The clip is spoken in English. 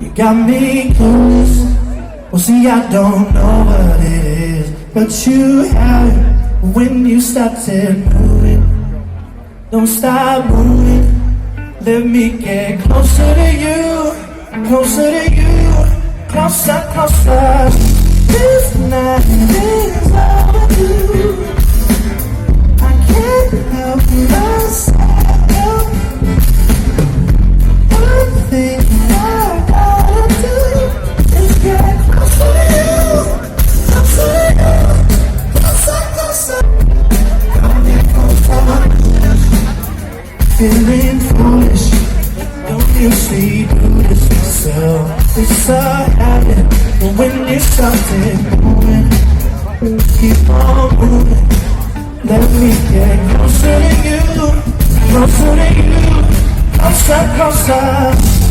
You got me clueless. Well, see, I don't know what it is, but you have it when you started moving. Don't stop moving. Let me get closer to you, closer to you, closer, closer. This night is overdue. I can't help myself. One thing I gotta do is get closer to you, closer to you, closer, closer. Coming closer. Feeling foolish, don't you see, do this yourself. It's a habit, but when you started moving, keep on moving. Let me get closer to you, closer to you, closer, closer.